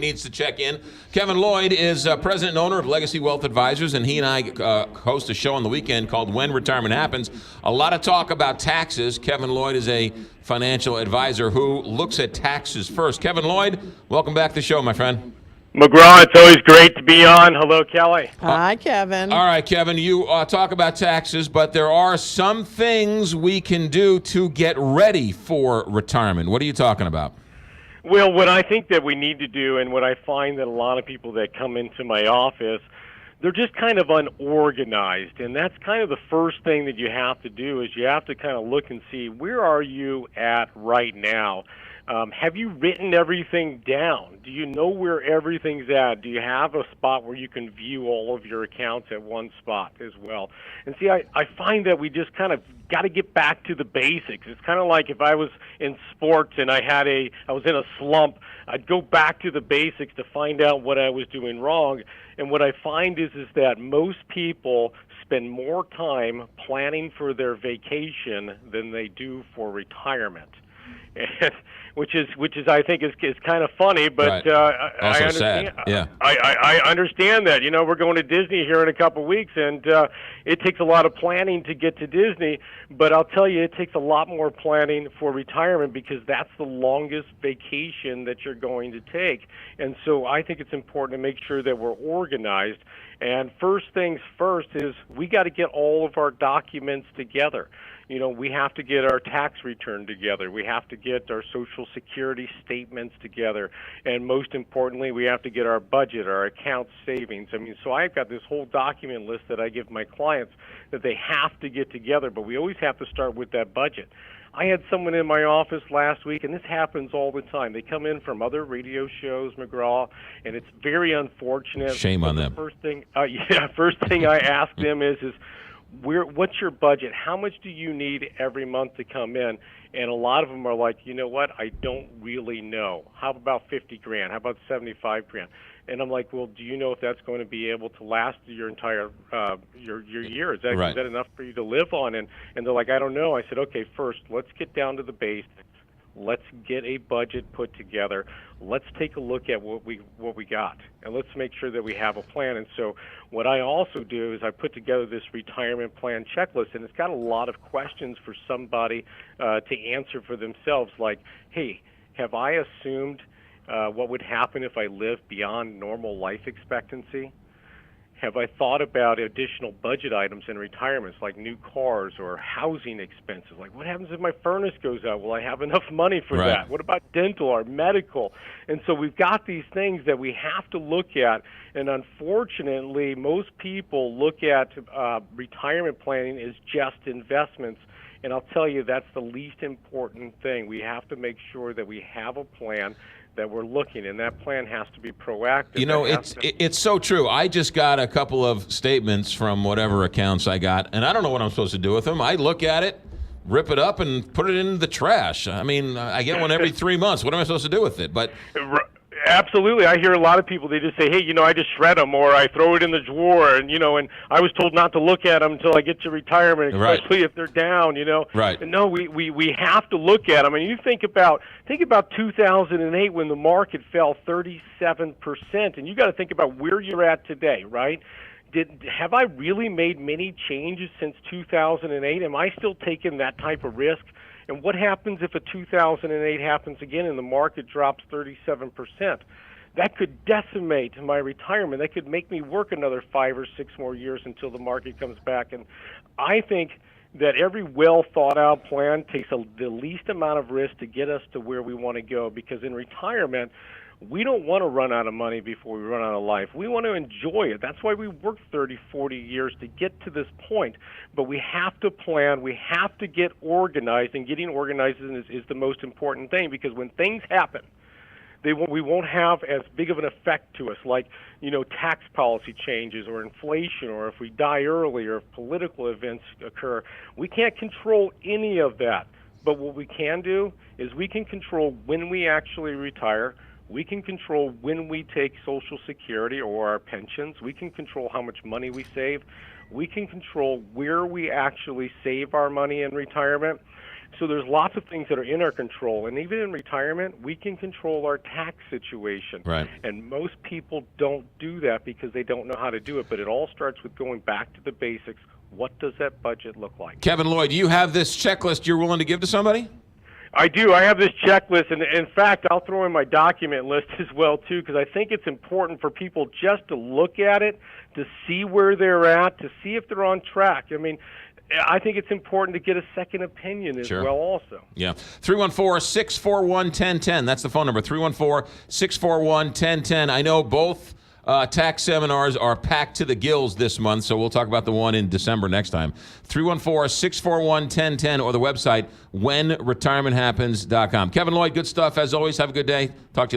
needs to check in. Kevin Lloyd is president and owner of Legacy Wealth Advisors, and he and I host a show on the weekend called When Retirement Happens. A lot of talk about taxes. Kevin Lloyd is a financial advisor who looks at taxes first. Kevin Lloyd, welcome back to the show, my friend. McGraw, it's always great to be on. Hello, Kelly. Hi, Kevin. All right, Kevin, you talk about taxes, but there are some things we can do to get ready for retirement. What are you talking about? Well, what I think that we need to do, and what I find that a lot of people that come into my office, they're just kind of unorganized, and that's kind of the first thing that you have to do is you have to kind of look and see where are you at right now. Have you written everything down? Do you know where everything's at? Do you have a spot where you can view all of your accounts at one spot as well? And see, I find that we just kind of got to get back to the basics. It's kind of like if I was in sports and I was in a slump, I'd go back to the basics to find out what I was doing wrong. And what I find is that most people spend more time planning for their vacation than they do for retirement. which is I think is kind of funny, but right. I understand. Sad. Yeah. I understand that. We're going to Disney here in a couple of weeks, and it takes a lot of planning to get to Disney. But I'll tell you, it takes a lot more planning for retirement because that's the longest vacation that you're going to take. And so I think it's important to make sure that we're organized. And first things first is we got to get all of our documents together. We have to get our tax return together. We have to get our Social Security statements together. And most importantly, we have to get our budget, our account savings. So I've got this whole document list that I give my clients that they have to get together, but we always have to start with that budget. I had someone in my office last week, and this happens all the time. They come in from other radio shows, McGraw, and it's very unfortunate. Shame on them. First thing I ask them is what's your budget? How much do you need every month to come in? And a lot of them are like, you know what? I don't really know. How about 50 grand? How about 75 grand? And I'm like, well, do you know if that's going to be able to last your entire your year? Is that enough for you to live on? And they're like, I don't know. I said, okay, first let's get down to the basics. Let's get a budget put together. Let's take a look at what we got, and let's make sure that we have a plan. And so what I also do is I put together this retirement plan checklist, and it's got a lot of questions for somebody to answer for themselves, like, hey, have I assumed what would happen if I lived beyond normal life expectancy? Have I thought about additional budget items in retirements like new cars or housing expenses? Like, what happens if my furnace goes out? Will I have enough money for that? What about dental or medical? And so we've got these things that we have to look at. And unfortunately, most people look at retirement planning as just investments. And I'll tell you, that's the least important thing. We have to make sure that we have a plan that we're looking, and that plan has to be proactive. It's so true. I just got a couple of statements from whatever accounts I got, and I don't know what I'm supposed to do with them. I look at it, rip it up, and put it in the trash. I get one every 3 months. What am I supposed to do with it? But absolutely. I hear a lot of people, they just say, hey, I just shred them, or I throw it in the drawer, and I was told not to look at them until I get to retirement, especially if they're down, Right. And no, we have to look at them. And you think about 2008 when the market fell 37%, and you got to think about where you're at today, right? Have I really made many changes since 2008? Am I still taking that type of risk? And what happens if a 2008 happens again and the market drops 37%? That could decimate my retirement. That could make me work another 5 or 6 more years until the market comes back. And I think that every well-thought-out plan takes the least amount of risk to get us to where we want to go, because in retirement, we don't want to run out of money before we run out of life. We want to enjoy it. That's why we work 30, 40 years to get to this point. But we have to plan. We have to get organized, and getting organized is the most important thing, because when things happen, we won't have as big of an effect to us, like tax policy changes or inflation, or if we die early, or if political events occur. We can't control any of that. But what we can do is we can control when we actually retire. We can control when we take Social Security or our pensions. We can control how much money we save. We can control where we actually save our money in retirement. So there's lots of things that are in our control, and even in retirement, we can control our tax situation. Right. And most people don't do that because they don't know how to do it, but it all starts with going back to the basics. What does that budget look like? Kevin Lloyd, do you have this checklist you're willing to give to somebody? I do. I have this checklist, and in fact, I'll throw in my document list as well, too, because I think it's important for people just to look at it, to see where they're at, to see if they're on track. I mean, I think it's important to get a second opinion as well also. Yeah. 314-641-1010. That's the phone number, 314-641-1010. I know both tax seminars are packed to the gills this month, so we'll talk about the one in December next time. 314-641-1010 or the website, whenretirementhappens.com. Kevin Lloyd, good stuff as always. Have a good day. Talk to you later.